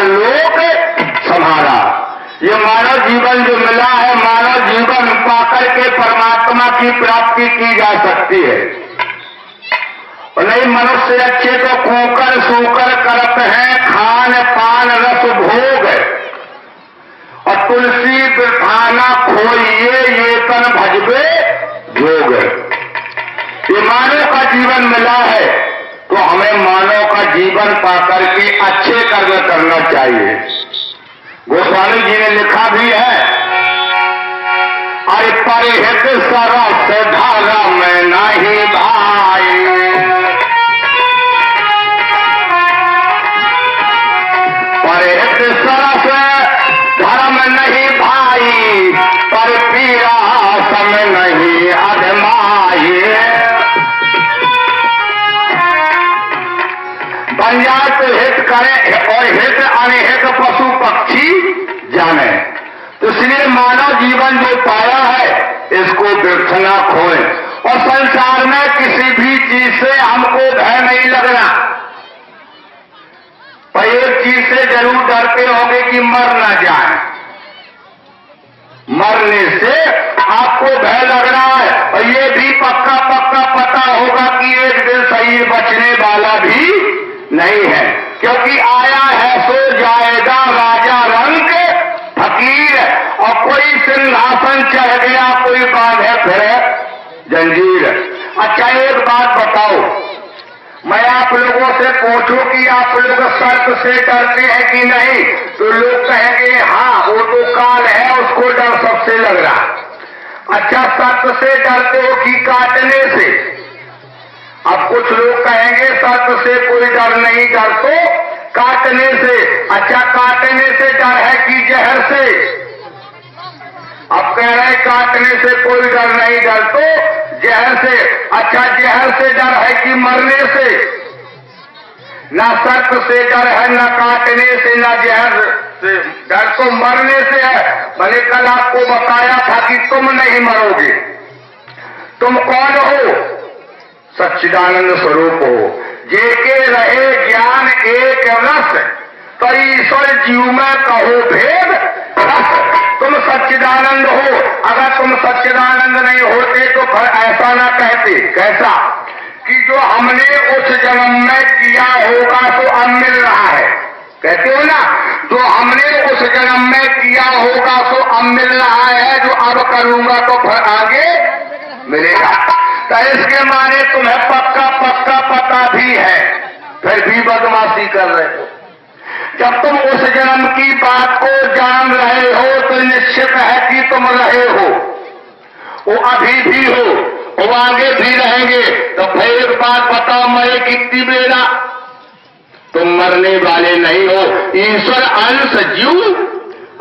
लोक संहारा। ये मानव जीवन जो मिला है, मानव जीवन पाकर के परमात्मा की प्राप्ति की जा सकती है। और नहीं, मनुष्य अच्छे तो कूकर सूकर करत हैं, खान पान रस भोग, और तुलसी बिरथाना खोइए ये तन भजबे जोग। ये मानव का जीवन मिला है तो हमें मानव का जीवन पाकर के अच्छे कर्म करना चाहिए। गोस्वामी जी ने लिखा भी है, अरे परिहित सरस धर्म नहीं भाई, परिहित सरस धर्म नहीं भाई, पर पीरा सम नहीं अधमाई। बन जाए तो हित करे और हित अनहित पशु पक्षी जाने। तो इसलिए मानव जीवन जो पाया है इसको व्यर्थ न खोए। और संसार में किसी भी चीज से हमको भय नहीं लगना, पर एक चीज से जरूर डरते होंगे कि मर ना जाए। मरने से आपको भय लग रहा है, और ये भी पक्का पक्का पता होगा कि एक दिन शरीर बचने वाला भी नहीं है, क्योंकि आया है सो जाएगा राजा रंग फकीर। और कोई सिंहासन चढ़ गया, कोई बांधे फिरे जंजीर। अच्छा एक बात बताओ, मैं आप लोगों से पूछूं कि आप लोग सर्प से डरते हैं कि नहीं, तो लोग कहेंगे हाँ वो तो काल है उसको डर सबसे लग रहा। अच्छा सर्प से डरते हो कि काटने से? अब कुछ लोग कहेंगे सर्प से कोई डर नहीं, डर तो काटने से। अच्छा काटने से डर है कि जहर से? अब कह रहे काटने से कोई डर नहीं, डर तो जहर से। अच्छा जहर से डर है कि मरने से? ना सर्प से डर है, ना काटने से, ना जहर से। डर तो मरने से है। भले कल आपको बताया था कि तुम नहीं मरोगे। तुम कौन हो? सच्चिदानंद स्वरूप हो, जेके रहे ज्ञान एक रस, तो ईश्वर जीव में कहो भेद रस। तुम सच्चिदानंद हो, अगर तुम सच्चिदानंद नहीं होते तो फिर ऐसा ना कहते। कैसा? कि जो हमने उस जन्म में किया होगा तो अब मिल रहा है। कहते हो ना, जो हमने उस जन्म में किया होगा तो अब मिल रहा है, जो अब करूंगा तो फिर आगे मिलेगा। तो इसके माने तुम्हें पक्का पक्का पता भी है, फिर भी बदमाशी कर रहे हो। जब तुम उस जन्म की बात को जान रहे हो तो निश्चित है कि तुम रहे हो, वो अभी भी हो, वो आगे भी रहेंगे। तो फिर एक बात बताओ, मरे कितनी बेरा? तुम मरने वाले नहीं हो। ईश्वर अंश जीव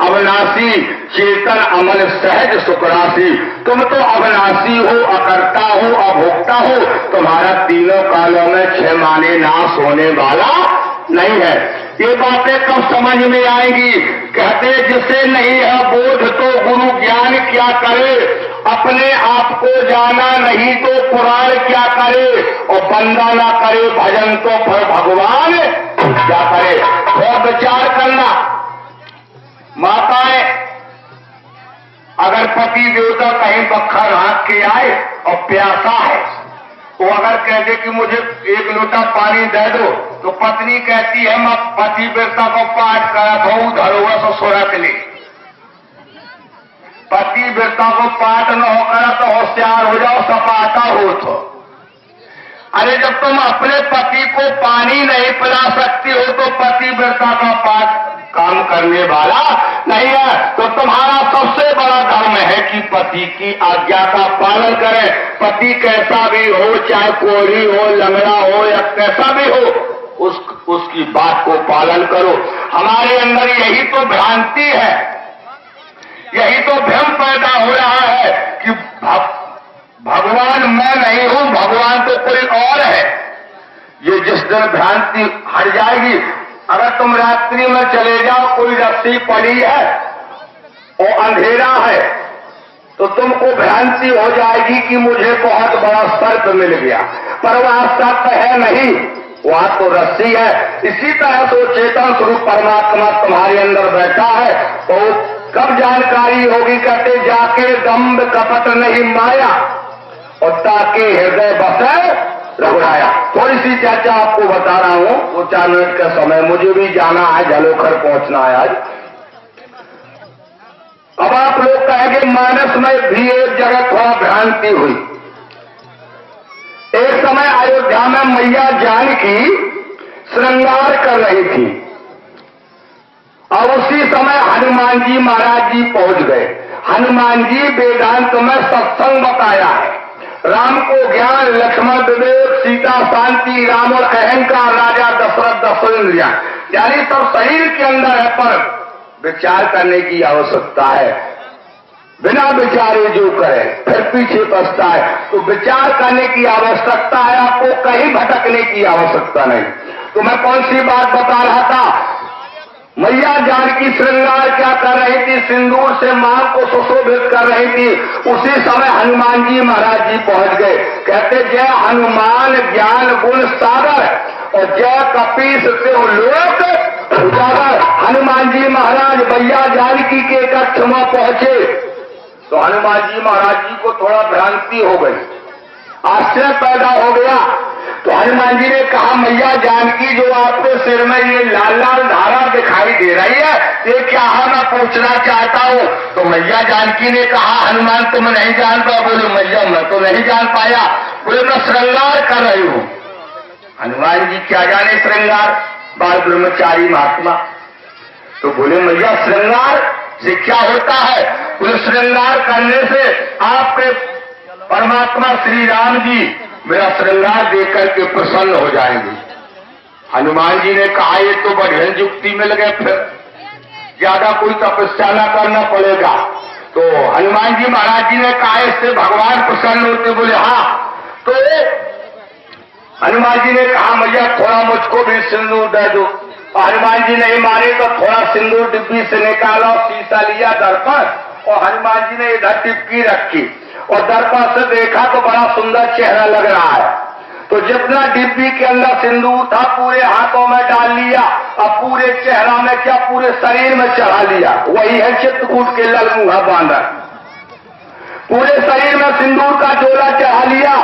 अविनाशी, चेतन अमल सहज सुखराशि। तुम तो अविनाशी हो, अकर्ता हो, अभोक्ता हो। तुम्हारा तीनों कालों में 6 माने नाश होने वाला नहीं है। ये बातें कब समझ में आएंगी? कहते जिसे नहीं है बोध तो गुरु ज्ञान क्या करे, अपने आप को जाना नहीं तो पुराण क्या करे, और बंदा ना करे भजन तो फिर भगवान क्या करे। और विचार करना, माताएं अगर पति देवता कहीं बखर हाँक के आए और प्यासा है, वो अगर कह दे कि मुझे 1 लोटा पानी दे दो, तो पत्नी कहती है मैं पति देवता को पाठ करत हूं धरोहर से सुरत ले। पति देवता को पाठ न हो करा तो होशियार हो जाओ, सपाटा हो तो। अरे जब तुम अपने पति को पानी नहीं पिला सकती हो तो पति देवता का पाठ काम करने वाला नहीं है। तो तुम्हारा सबसे बड़ा धर्म है कि पति की आज्ञा का पालन करें। पति कैसा भी हो, चाहे कोढ़ी हो, लंगड़ा हो या कैसा भी हो, उसकी बात को पालन करो। हमारे अंदर यही तो भ्रांति है, यही तो भ्रम पैदा हो रहा है कि भगवान मैं नहीं हूं, भगवान तो कोई और है। ये जिस दिन भ्रांति हट जाएगी, अगर तुम रात्रि में चले जाओ, कोई रस्सी पड़ी है और अंधेरा है, तो तुमको भ्रांति हो जाएगी कि मुझे बहुत बड़ा सर्प मिल गया, पर वह सर्प है नहीं, वहां तो रस्सी है। इसी तरह से चेतन स्वरूप परमात्मा तुम्हारे अंदर बैठा है। तो कब जानकारी होगी? कहते जाके दम्भ कपट नहीं माया और ताके हृदय बसे रघुराया। थोड़ी सी चर्चा आपको बता रहा हूं, वो 4 मिनट का समय, मुझे भी जाना है, जलोखर पहुंचना है आज। अब आप लोग कहेंगे मानस में भी एक जगह थोड़ा भ्रांति हुई। एक समय अयोध्या में मैया जानकी श्रृंगार कर रही थी और उसी समय हनुमान जी महाराज जी पहुंच गए। हनुमान जी वेदांत में सत्संग बताया है। राम को ज्ञान, लक्ष्मण विवेक, सीता शांति, राम और अहंकार, राजा दशरथ 10 इंद्रियां, यानी सब शरीर के अंदर है, पर विचार करने की आवश्यकता है। बिना विचारे जो करे फिर पीछे पछता है। तो विचार करने की आवश्यकता है, आपको कहीं भटकने की आवश्यकता नहीं। तो मैं कौन सी बात बता रहा था? मैया जानकी श्रृंगार क्या कर रही थी? सिंदूर से मां को सुशोभित कर रही थी। उसी समय हनुमान जी महाराज जी पहुंच गए। कहते जय हनुमान ज्ञान गुण सागर और जय कपीस से लोक उजागर। हनुमान जी महाराज मैया जानकी के कक्ष में पहुंचे तो हनुमान जी महाराज जी को थोड़ा भ्रांति हो गई, आश्चर्य पैदा हो गया। तो हनुमान जी ने कहा मैया जानकी जो आपके सिर में ये लाल लाल धारा दिखाई दे रही है ये क्या है, मैं पूछना चाहता हूँ। तो मैया जानकी ने कहा हनुमान तुम नहीं जान पाया। बोले मैया मैं तो नहीं जान पाया। बोले मैं श्रृंगार कर रही हूँ। हनुमान जी क्या जाने श्रृंगार, बाल ब्रह्मचारी महात्मा। तो बोले मैया श्रृंगार से क्या होता है? बोले श्रृंगार करने से आपके परमात्मा श्री राम जी मेरा श्रृंगार देख करके प्रसन्न हो जाएंगे। हनुमान जी ने कहा ये तो बढ़िया युक्ति मिल गए, फिर ज्यादा कोई तपस्या न करना पड़ेगा। तो हनुमान जी महाराज जी ने कहा इससे भगवान प्रसन्न होते। बोले हाँ। तो हनुमान जी ने कहा मैया थोड़ा मुझको भी सिंदूर दे दो। हनुमान जी नहीं माने तो थोड़ा सिंदूर डिब्बी से निकाला और शीशा लिया दर्पण और हनुमान जी ने इधर टिपकी रखी और दर्पण से देखा तो बड़ा सुंदर चेहरा लग रहा है। तो जितना डिब्बी के अंदर सिंदूर था पूरे हाथों में डाल लिया और पूरे चेहरा में क्या पूरे शरीर में चढ़ा लिया। वही है चित्रकूट के ललमुहा बांधर, पूरे शरीर में सिंदूर का चोला चढ़ा लिया।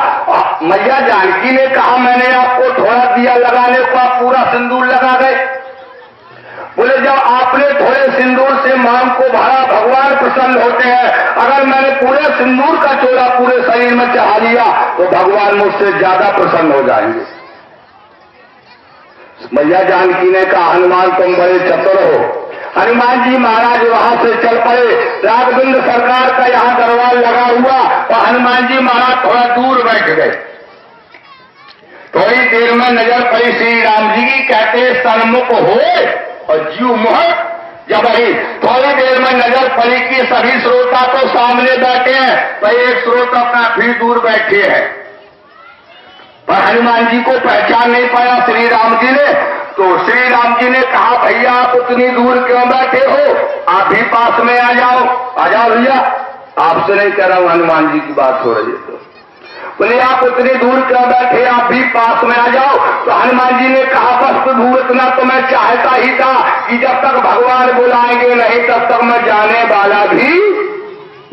मैया जानकी ने कहा मैंने आपको थोड़ा दिया लगाने को आप पूरा सिंदूर लगा गए। बोले जब आपने थोड़े सिंदूर से मांग को भरा भगवान प्रसन्न होते हैं। अगर मैंने पूरे सिंदूर का चोला पूरे शरीर में चढ़ा लिया तो भगवान मुझसे ज्यादा प्रसन्न हो जाएंगे। मैया जानकी ने कहा हनुमान तुम बड़े चतुर हो। हनुमान जी महाराज वहां से चल पड़े। राघवेंद्र सरकार का यहाँ दरबार लगा हुआ और हनुमान जी महाराज थोड़ा दूर बैठ गए। थोड़ी देर में नजर पड़ी श्री राम जी की। कहते सन्मुख हो और जीव मोह जब आई। थोड़ी देर में नजर पड़ी कि सभी श्रोता तो सामने बैठे हैं पर एक श्रोता काफी दूर बैठे हैं, पर हनुमान जी को पहचान नहीं पाया श्री राम जी ने। तो श्री राम जी ने कहा भैया आप उतनी दूर क्यों बैठे हो, आप भी पास में आ जाओ। आ जाओ भैया, आपसे नहीं कह रहा हूं, हनुमान जी की बात हो रही है। तो बोले आप उतनी दूर क्यों बैठे, आप भी पास में आ जाओ। तो हनुमान जी ने कहा बस तो दूर इतना तो मैं चाहता ही था कि जब तक भगवान बुलाएंगे नहीं तब तक मैं जाने वाला भी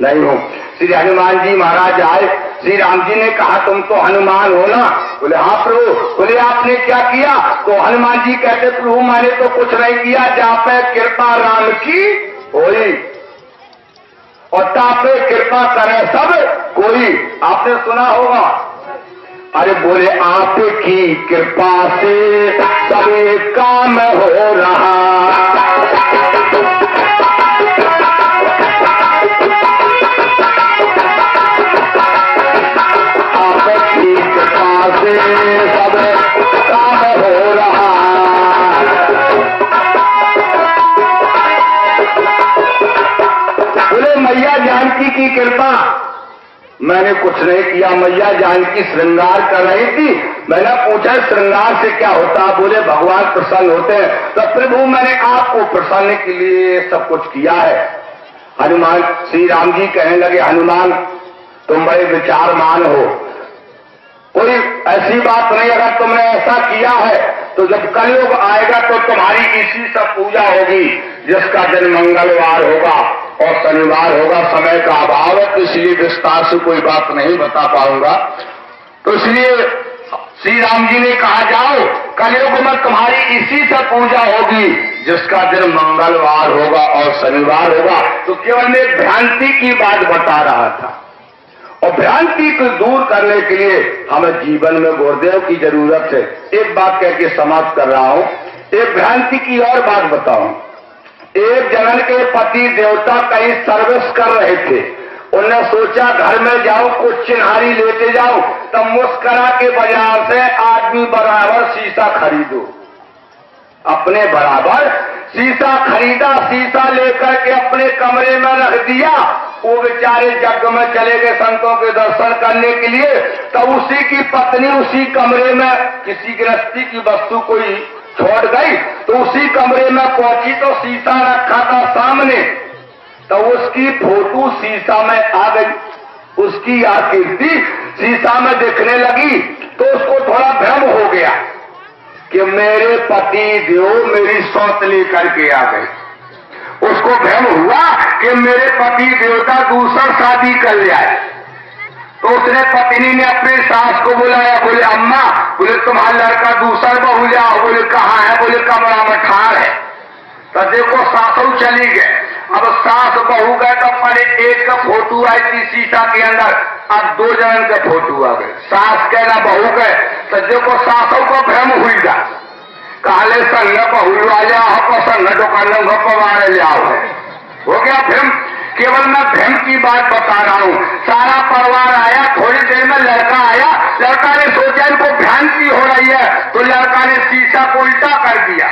नहीं हूं। श्री हनुमान जी महाराज आए। श्री राम जी ने कहा तुम तो हनुमान हो ना? बोले हाँ प्रभु। बोले आपने क्या किया? तो हनुमान जी कहते प्रभु मैंने तो कुछ नहीं किया, जापे कृपा राम की होई और तापे कृपा करे सब कोई। आपने सुना होगा। अरे बोले आपकी कृपा से सभी काम हो रहा, आपकी कृपा से सब काम हो रहा। बोले मैया जानकी की कृपा, मैंने कुछ नहीं किया। मैया जानकी श्रृंगार कर रही थी। मैंने पूछा श्रृंगार से क्या होता? बोले भगवान प्रसन्न होते हैं। तो प्रभु मैंने आपको प्रसन्न के लिए सब कुछ किया है। हनुमान श्री राम जी कहने लगे हनुमान तुम बड़े विचारमान हो। कोई ऐसी बात नहीं। अगर तुमने ऐसा किया है तो जब कलयुग आएगा तो तुम्हारी इसी सब पूजा होगी, जिसका दिन मंगलवार होगा और शनिवार होगा। समय का अभाव है तो इसलिए विस्तार से कोई बात नहीं बता पाऊंगा। तो इसलिए श्री राम जी ने कहा, जाओ कलयुग में तुम्हारी इसी से पूजा होगी, जिसका दिन मंगलवार होगा और शनिवार होगा। तो केवल मैं भ्रांति की बात बता रहा था, और भ्रांति को दूर करने के लिए हमें जीवन में गुरुदेव की जरूरत है। एक बात कह के समाप्त कर रहा हूं। एक भ्रांति की और बात बताऊं। एक जनन के पति देवता कहीं सर्विस कर रहे थे। उन्होंने सोचा घर में जाओ कुछ चिन्हारी लेते जाओ, तब मुस्करा के बाजार से आदमी बराबर शीशा खरीदो। अपने बराबर शीशा खरीदा, शीशा लेकर के अपने कमरे में रख दिया। वो बेचारे जग में चले गए संतों के दर्शन करने के लिए। तब उसी की पत्नी उसी कमरे में किसी गृहस्थी की वस्तु कोई छोड़ गई, तो उसी कमरे में पहुंची तो शीशा रखा था सामने। तो उसकी फोटो शीशा में आ गई, उसकी आकृति शीशा में दिखने लगी। तो उसको थोड़ा भ्रम हो गया कि मेरे पति देव मेरी सौतली करके आ गए। उसको भ्रम हुआ कि मेरे पति देवता दूसरा शादी कर ले आए। तो उसने पत्नी ने अपने सास को बुलाया, बोले अम्मा, बोले तुम्हारा लड़का दूसरा बहू ले आओ। बोले कहाँ है? बोले कमरा में ठाड़ है। तो देखो सासू चली गए। अब सास बहू गए तो पहले एक का फोटो आई थी शीशा के अंदर, अब दो जनन के फोटो आ गए। सास कहना बहू गए तो देखो सासों को भ्रम हुई जा, काले संग बहू आ जाओ पसंद दुकानों को पवाड़े ले आओ। हो गया भ्रम। केवल मैं भ्रम की बात बता रहा हूं। सारा परिवार आया, थोड़ी देर में लड़का आया। लड़का ने सोचा इनको भ्रांति हो रही है, तो लड़का ने शीशा को उल्टा कर दिया।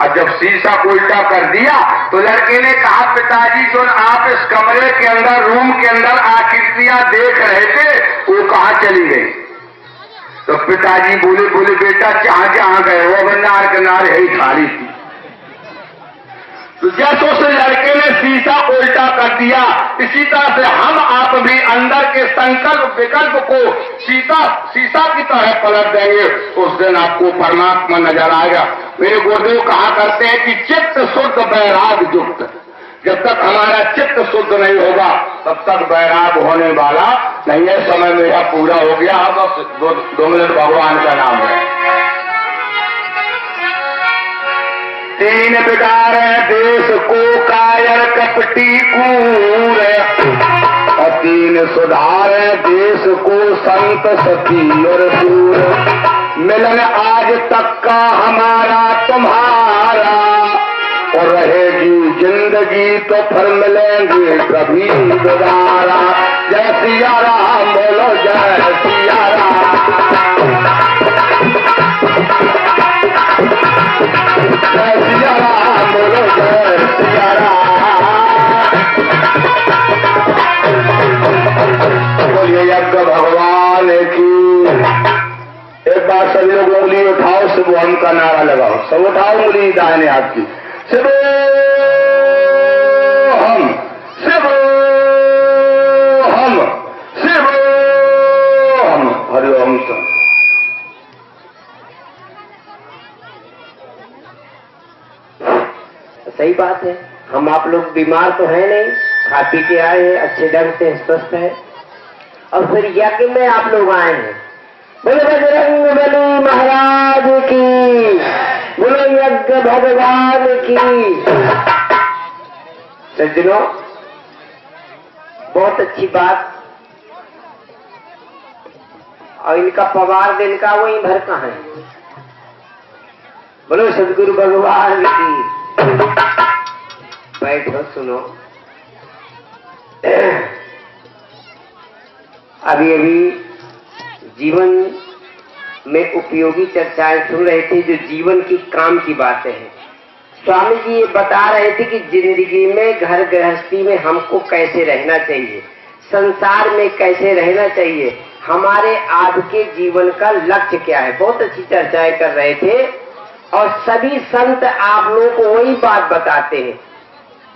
और जब शीशा को उल्टा कर दिया तो लड़के ने कहा, पिताजी जो आप इस कमरे के अंदर रूम के अंदर आकृतियां देख रहे थे वो कहां चली गई? तो पिताजी बोले बेटा जहां जहां गए वो नार के नार यही खाली थी। तो जैसे उस लड़के ने शीशा उल्टा कर दिया, इसी तरह से हम आप भी अंदर के संकल्प विकल्प को शीशा की तरह पलट देंगे। उस दिन आपको परमात्मा नजर आएगा। मेरे गुरुदेव कहा करते हैं कि चित्त शुद्ध वैराग युक्त। जब तक हमारा चित्त शुद्ध नहीं होगा तब तक वैराग होने वाला नहीं है। समय मेरा पूरा हो गया। बस दो मिनट भगवान का नाम है। तीन बिगाड़ देश को कायर कपटी कूर, और तीन सुधार देश को संत सती और सूर। मिलन आज तक का हमारा तुम्हारा, और रहेगी जिंदगी तो फिर मिलेंगे कभी दोबारा। जय सिया राम बोलो, जय सिया राम। जय सिया राम बोलो, जय सिया राम। बोलिए यज्ञ भगवान की। एक बार सभी लोग उंगली उठाओ, शिव हम का नारा लगाओ। सब उठाओ उंगली दाहिने हाथ की। शिव हम, शिव हम, शिव हम। हरिओम सम। सही बात है। हम आप लोग बीमार तो है नहीं, खा पी के आए हैं, अच्छे ढंग से स्वस्थ है, और फिर यज्ञ में आप लोग आए हैं। बोलो बजरंग बली महाराज की, बोलो यज्ञ भगवान की। सज्जनों, बहुत अच्छी बात। और इनका पवार दिन का वही भर कहाँ है? बोलो सदगुरु भगवान की। बैठो, सुनो। अभी जीवन में उपयोगी चर्चाएं सुन रहे थे, जो जीवन की काम की बातें हैं। स्वामी जी ये बता रहे थे कि जिंदगी में, घर गृहस्थी में हमको कैसे रहना चाहिए, संसार में कैसे रहना चाहिए, हमारे आज के जीवन का लक्ष्य क्या है। बहुत अच्छी चर्चाएं कर रहे थे, और सभी संत आप लोगों को वही बात बताते हैं।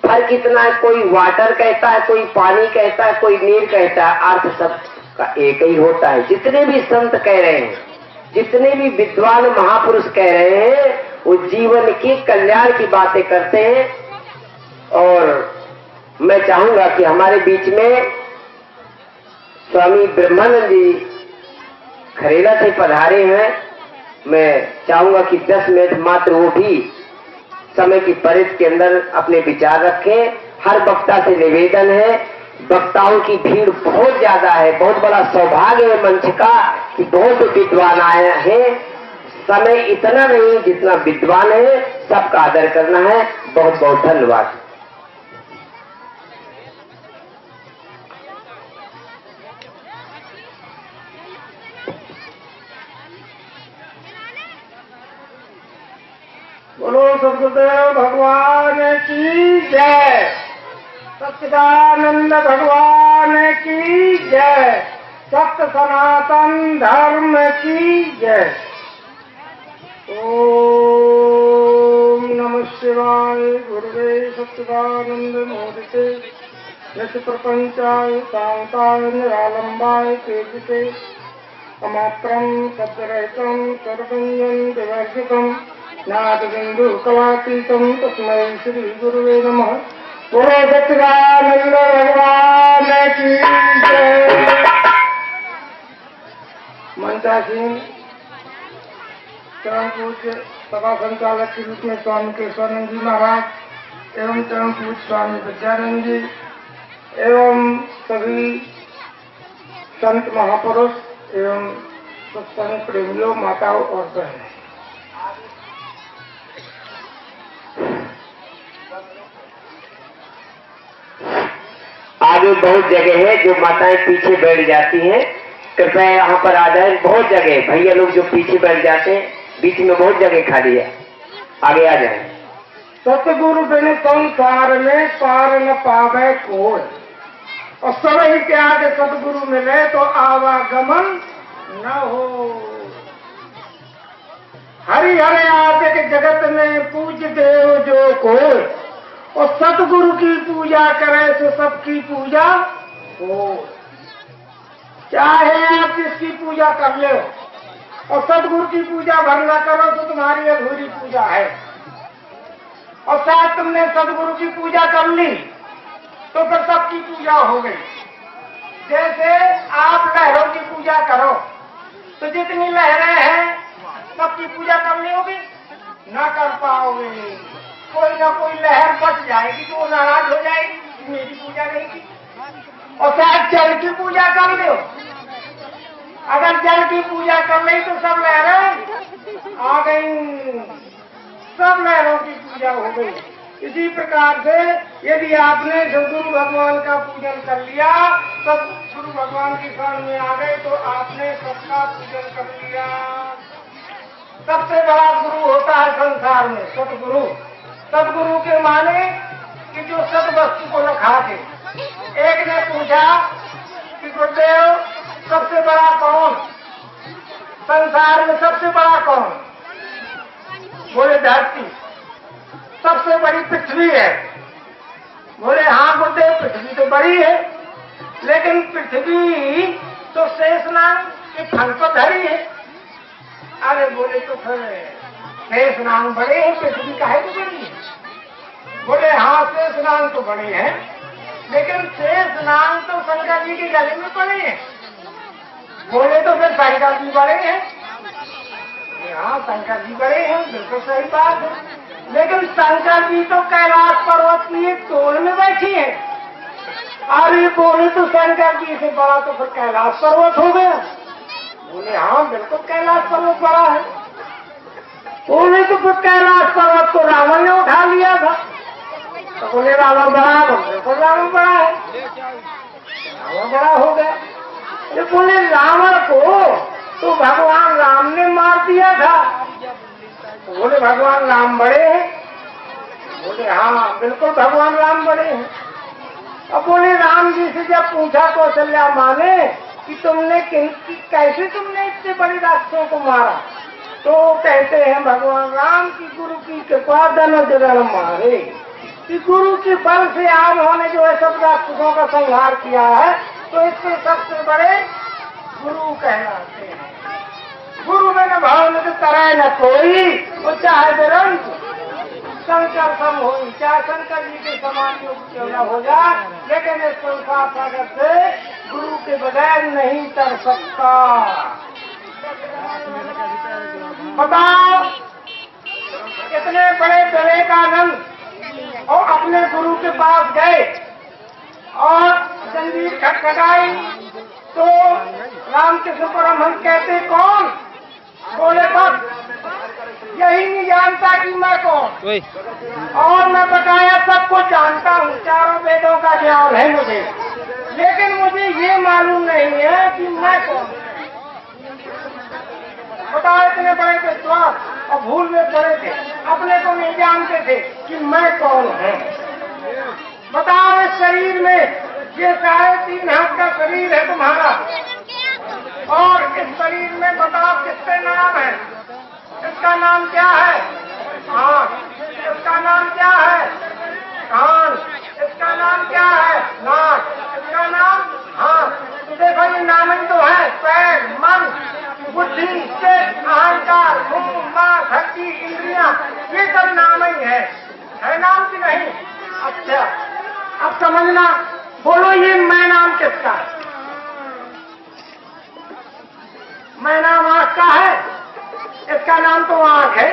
फर्क इतना है, कोई वाटर कहता है, कोई पानी कहता है, कोई नीर कहता है, अर्थ सब का एक ही होता है। जितने भी संत कह रहे हैं, जितने भी विद्वान महापुरुष कह रहे हैं, वो जीवन के कल्याण की बातें करते हैं। और मैं चाहूंगा कि हमारे बीच में स्वामी ब्रह्मानंद जी खरेला से पधारे हैं। मैं चाहूंगा कि 10 मिनट मात्र वो भी समय की परिधि के अंदर अपने विचार रखें। हर वक्ता से निवेदन है, वक्ताओं की भीड़ बहुत ज्यादा है, बहुत बड़ा सौभाग्य है मंच का कि बहुत विद्वान आए हैं। समय इतना नहीं जितना विद्वान है, सबका आदर करना है। बहुत बहुत धन्यवाद। बोलो सद्गुरुदेव भगवान की जय, सच्चिदानंद भगवान की जय, सत्य सनातन धर्म की जय। ओम नमः शिवाय। गुरुवे सच्चिदानंद मोदिते नित्य प्रपंचाय शांताय निरालंबाय तेजसे अमात्रं सद्रहितं सर्वंजन विवर्जितम् नादबिंदु कलातीतम तस्मै श्री गुरुवे नमः। बोलो सच्चिदानंद भगवान की जय। मंचासीन चरण पूज्य सभा संचालक के रूप में स्वामी केशवानंद जी महाराज एवं चरण पूज्य स्वामी विद्यानंद जी एवं सभी संत महापुरुष एवं सत्संग प्रेमियों, माताओं और बहनों, आगे बहुत जगह है जो माताएं पीछे बैठ जाती हैं, कृपया यहाँ पर आ जाए। बहुत जगह है, भैया लोग जो पीछे बैठ जाते हैं, बीच में बहुत जगह खाली है, आगे आ जाए। सतगुरु बिन संसार में पार न पावे कोई, और समय के आगे सतगुरु मिले तो आवागमन न हो। हरि हरे आते के जगत में पूज देव जो कोई, और सतगुरु की पूजा करे तो सबकी पूजा हो। चाहे आप जिसकी पूजा कर ले और सतगुरु की पूजा भर न करो तो तुम्हारी अधूरी पूजा है। और शायद तुमने सतगुरु की पूजा कर ली तो फिर सबकी पूजा हो गई। जैसे आप लहरों की पूजा करो तो जितनी लहरें हैं सबकी पूजा करनी होगी, ना कर पाओगे। कोई ना कोई लहर बच जाएगी तो वो नाराज हो जाएगी, मेरी पूजा नहीं की। और शायद जल की पूजा कर लो, अगर जल की पूजा कर ली तो सब लहरें आ गई, सब लहरों की पूजा हो गई। इसी प्रकार से यदि आपने सदगुरु भगवान का पूजन कर लिया, सब गुरु भगवान के सामने आ गए तो आपने सबका पूजन कर लिया। सबसे बड़ा गुरु होता है संसार में सतगुरु। सतगुरु के माने कि जो सत वस्तु को रखा दे। एक ने पूछा कि गुरुदेव सबसे बड़ा कौन, संसार में सबसे बड़ा कौन? बोले धरती। सबसे बड़ी पृथ्वी है। बोले हाँ गुरुदेव पृथ्वी तो बड़ी है, लेकिन पृथ्वी तो शेषनाग के फल तो धरी है। अरे बोले तो फिर शेषनाग बड़े हैं, पृथ्वी काहे तो बड़ी है? बोले हाँ शेषनाग तो बड़े हैं, लेकिन शेषनाग तो शंकर जी के गले में पड़े हैं। बोले तो फिर शंकर जी बड़े हैं। हाँ शंकर जी बड़े हैं, बिल्कुल सही बात है, लेकिन शंकर जी तो कैलाश पर्वत की एक तोड़ में बैठी है। अरे बोले तो शंकर जी से बड़ा तो फिर कैलाश पर्वत हो गया। बोले हाँ बिल्कुल कैलाश पर्वत बड़ा है। बोले तो फिर कैलाश पर्वत को रावण ने उठा लिया था। तो बोले रावण बड़ा, बिल्कुल रावण बड़ा है, रावण बड़ा हो गया। ये बोले रावण को तो भगवान राम ने मार दिया था। तो बोले भगवान राम बड़े हैं। बोले हाँ बिल्कुल भगवान राम बड़े हैं। अब बोले राम जी से जब पूछा कौशल्या माँ ने कि तुमने कैसे तुमने इतने बड़े राक्षसों को मारा, तो कहते हैं भगवान राम की गुरु की कृपा धनुर्धर मारे, कि गुरु के बल से आप उन्होंने जो है सब राक्षसों का संहार किया है। तो इससे सबसे बड़े गुरु कहलाते हैं। गुरु में भाव में तो तरह न कोई, वो चाहे निरंत शंकर सम हो, चाहे शंकर जी के समान योग क्यों न हो जाए, लेकिन इस संसार सागर से गुरु के बगैर नहीं तर सकता। बताओ, इतने बड़े विवेकानंद और अपने गुरु के पास गए और जंजीर खटखटाई तो रामकृष्ण परमहंस कहते कौन? बोले बस यही नहीं जानता कि मैं कौन, और मैं बताया सब कुछ जानता हूँ, चारों वेदों का ज्ञान है मुझे, लेकिन मुझे ये मालूम नहीं है कि मैं कौन। बताओ, इतने बड़े विश्वास और भूल में पड़े थे, अपने को नहीं जानते थे कि मैं कौन है। बताओ, इस शरीर में ये 3.5 हाथ का शरीर है तुम्हारा, और इस शरीर में बताओ कितने नाम है? इसका नाम क्या है? आँख। इसका नाम क्या है? कान। इसका नाम क्या है? नाक। इसका नाम हाथ। देखो, ये नाम ही तो है। पैर, मन, बुद्धि, चित्त, अहंकार, मुंह, माँ, शक्ति, इंद्रियां, ये सब नाम ही है नाम की नहीं? अच्छा, अब समझना, बोलो ये मैं नाम किसका है? मैं नाम आँख का है, इसका नाम तो आँख है,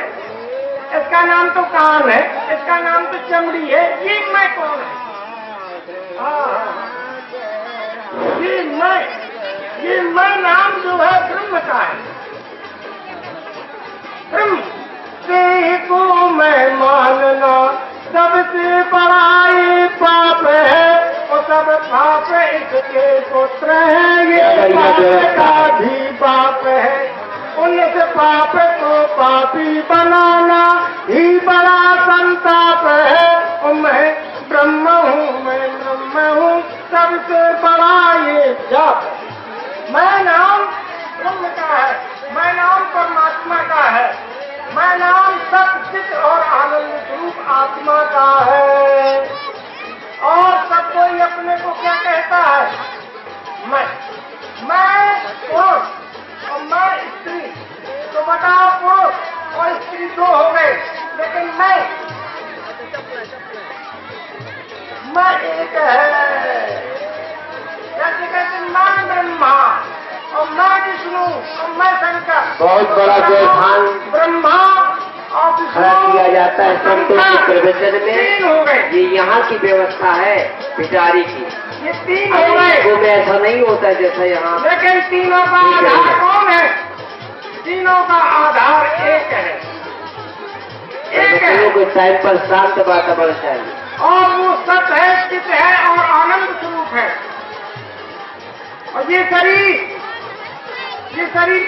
इसका नाम तो कान है, इसका नाम तो चमड़ी है, ये मैं कौन है? ये मैं नाम जो है ब्रह्म का है। ब्रह्म से को मैं मानना सबसे बड़ा ये पाप है, और सब पाप इसके पुत्र है, ये पाप का भी पाप है। उनसे पाप को पापी बनाना ही बड़ा संताप है। और मैं ब्रह्म हूँ, मैं ब्रह्म हूँ, सबसे बड़ा ये जाप है। मैं नाम ब्रह्म का है, मैं नाम परमात्मा का है, मैं नाम सत्चित और आनंद स्वरूप आत्मा का है। और सब कोई अपने को क्या कहता है? मैं पुरुष और मैं स्त्री। तो बताओ, पुरुष और स्त्री 2 हो गए, लेकिन मैं एक है। जैसे कहते मैं ब्रह्मा और मैं विष्णु और मैं शंकर। बहुत बड़ा व्यवधान ब्रह्मा और खड़ा किया जाता है संतों के प्रवचन में। 3 हो गए। ये यहाँ की व्यवस्था है पिटारी की। ये 3 हो गए। वो में ऐसा नहीं होता जैसा यहाँ। लेकिन तीनों का आधार कौन है? तीनों का आधार एक है। एक है। को टाइम पर शांत वातावरण चाहिए, और वो सत्य है, चित है और आनंद स्वरूप है। और ये शरीर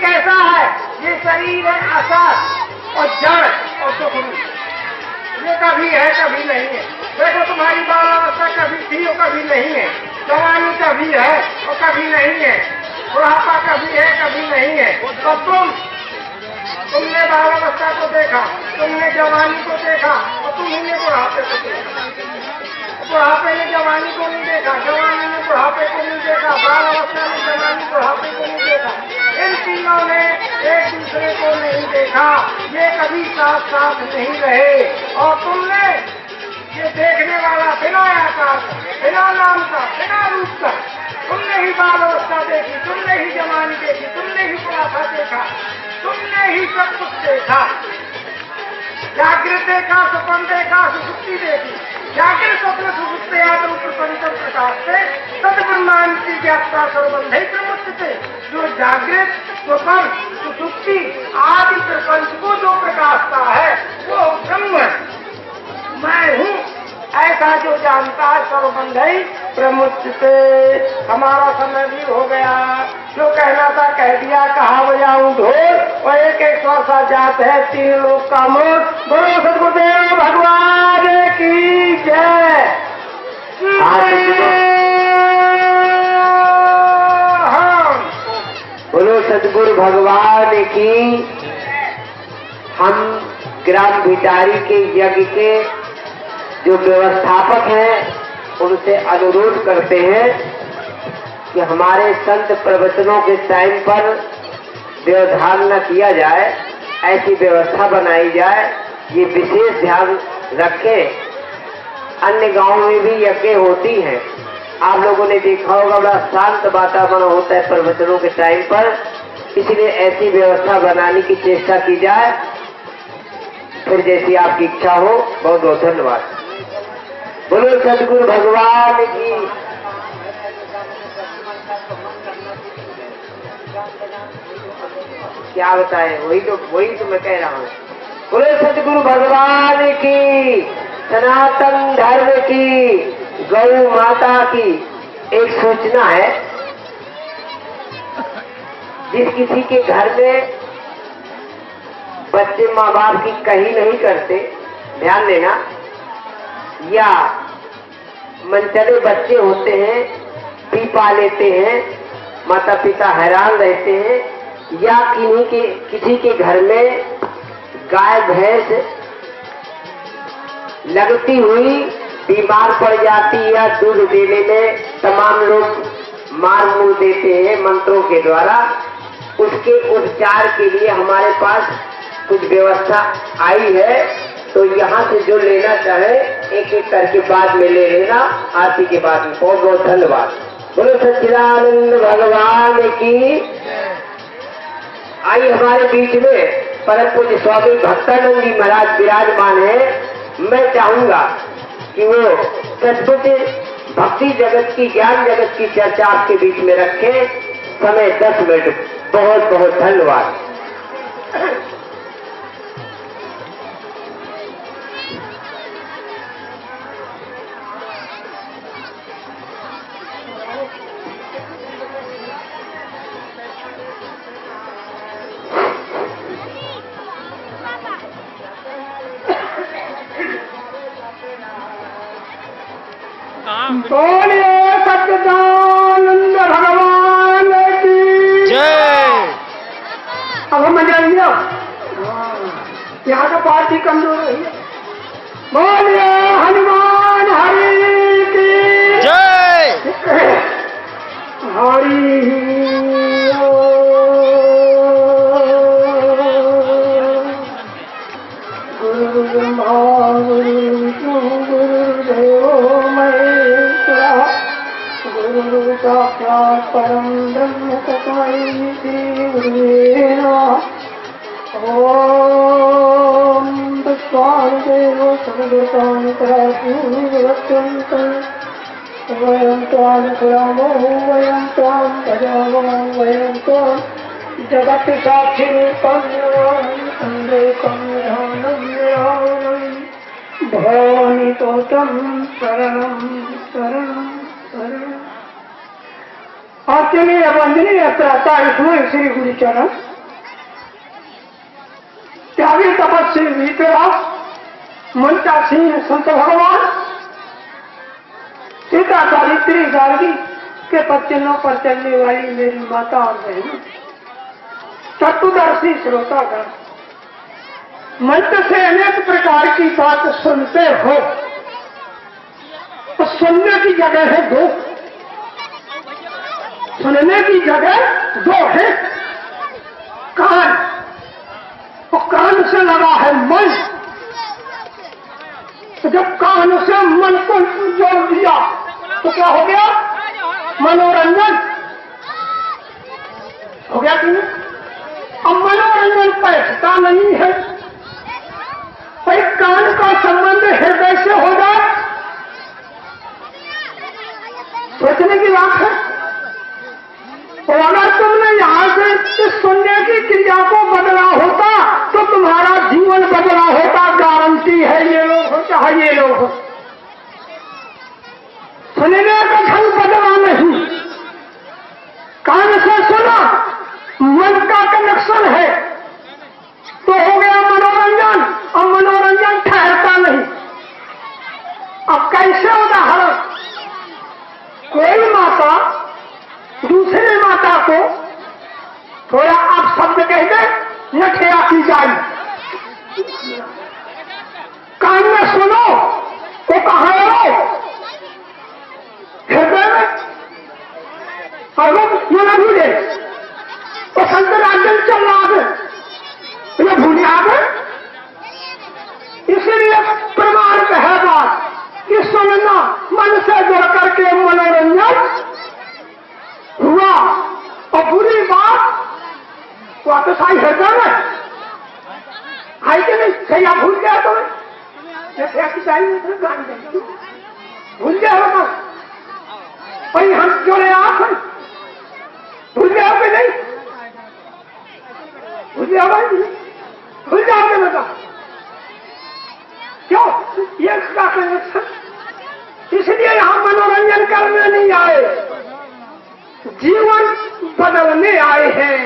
कैसा है? ये शरीर है असत और जड़ और दुखरूप। ये कभी है कभी नहीं है। देखो, तुम्हारी बालावस्था कभी थी और कभी नहीं है, जवानी कभी है और कभी नहीं है, बुढ़ापा कभी है कभी नहीं है। तो तुमने बालावस्था को देखा, तुमने जवानी को देखा और तुमने बुढ़ापे को देखा। बुढ़ापे ने जवानी को नहीं देखा, जवानी ने बुढ़ापे को नहीं देखा, बालावस्था ने जवानी बुढ़ापे को नहीं देखा। इन तीनों ने एक दूसरे को नहीं देखा, ये कभी साथ साथ नहीं रहे। और तुमने ये देखने वाला बिना आकार का, बिना नाम का, बिना रूप का, तुमने ही बालावस्था देखी, तुमने ही जवानी देखी, तुमने ही बुढ़ापा देखा, तुमने ही सब कुछ देखा। जागृत देखा, स्वप्न देखा, सुसुप्ति देखी। जागृत स्वप्न सुसुप्ति आदि पंचम प्रकाश से तद ब्रह्मांड की व्याख्या सर्वबंध प्रमुख। जो जागृत स्वप्न सुसुप्ति आदि प्रपंच को जो प्रकाशता है वो ब्रह्म मैं हूँ, ऐसा जो जानता है सर्वबंध प्रमुख से। हमारा समय भी हो गया, जो कहना था कह दिया, कहा बजाऊं ढोल और एक स्वर सा जात है, 3 लोग का मोर। बोलो सदगुरुदेव भगवान की जय। बोलो सदगुरु भगवान की। हम ग्राम भिटारी के यज्ञ के जो व्यवस्थापक हैं उनसे अनुरोध करते हैं कि हमारे संत प्रवचनों के टाइम पर व्यवधान न किया जाए, ऐसी व्यवस्था बनाई जाए, ये विशेष ध्यान रखें। अन्य गांवों में भी यज्ञ होती हैं, आप लोगों ने देखा होगा, बड़ा शांत वातावरण होता है प्रवचनों के टाइम पर, इसलिए ऐसी व्यवस्था बनाने की चेष्टा की जाए। फिर जैसी आपकी इच्छा हो। बहुत बहुत धन्यवाद। बोलो सदगुरु भगवान की। क्या बताएं, वही तो मैं कह रहा हूँ। बोलो सदगुरु भगवान की, सनातन धर्म की, गौ माता की। एक सूचना है, जिस किसी के घर में बच्चे माँ बाप की कही नहीं करते, ध्यान देना, या मनचले बच्चे होते हैं, पी पा लेते हैं, माता पिता हैरान रहते हैं, या किसी के घर में गाय भैंस लगती हुई बीमार पड़ जाती है, या दूध देने में तमाम लोग मार मुर देते हैं मंत्रों के द्वारा, उसके उपचार के लिए हमारे पास कुछ व्यवस्था आई है। तो यहाँ से जो लेना चाहे एक एक करके बाद में ले लेना, आरती के बाद में। बहुत बहुत धन्यवाद। बोलो सच्चिदानंद भगवान की। आई हमारे बीच में परम पूज्य स्वामी भक्तानंद जी महाराज विराजमान है। मैं चाहूंगा कि वो सचमुच भक्ति जगत की, ज्ञान जगत की चर्चा आपके बीच में रखें। समय 10 मिनट। बहुत बहुत धन्यवाद। बोलिए सच्चिदानंद भगवान की जय। अब हम जाएंगे। यहाँ का पार्टी कमजोर रही है। बोलिए हनुमान हरि की जय। हरि गुरु ब्रह्मा गुरु विष्णु गुरुदेवो महेश्वरा गुरु साक्षात् परम ब्रह्म तस्मै श्री गुरुवे नमः। ओम विश्वादेव सर्वभूतानि परात्मनिरत्यन्तं वयं त्वां पुरामो वयं त्वां भजामो वयं त्वां जगत् साक्षिरूपं सन्देकं ध्यानं भवानि तोतं शरणं शरणं शरणं। और चलिए वंदनीय यात्रा इसमें श्री गुरुचरण त्यागी तपस्वी वितराग मनता सिंह संत भगवान सीता सावित्री गार्गी के पच्चनों पर चलने वाली मेरी माता और बहनों, चतुर्दर्शी श्रोतागण, मंत्र से अनेक प्रकार की बात सुनते हो, तो सुनने की जगह है दो, सुनने की जगह दो है। कान, तो कान से लगा है मन, तो जब कान से मन को जोड़ दिया तो क्या हो गया? मनोरंजन हो गया कि नहीं? अब मनोरंजन पैसा नहीं है, भाई कान का संबंध हृदय से हो जाए, सोचने की बात है। और अगर तुमने यहाँ से इस सुनने की क्रिया को बदला होता तो तुम्हारा जीवन बदला होता, गारंटी है। ये लोग हो चाहे ये लोग हो, सुनने का ढंग बदला नहीं। कान से सुना, मन का कनेक्शन है तो हो गया मनोरंजन, और मनोरंजन ठहरता नहीं। अब कैसे उदाहरण, कोई माता दूसरे माता को थोड़ा आप शब्द कह दे नखिया की जाए, कान में सुनो मनना, मन से जुड़ करके मनोरंजन हुआ। और बुरी बात वापस आई हृदय में आई के नहीं, सही आप भूल गया तो भूल गया हो भाई, हम जोड़े आप भूल गया हो नहीं, भूल गया भाई, भूल जाओगे बेटा। क्यों ये क्या कनेक्शन? इसलिए यहां मनोरंजन करने नहीं आए, जीवन बदलने आए हैं।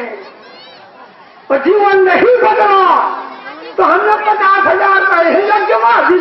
और जीवन नहीं बदला तो हमने 50,000 का यज्ञ मार दी।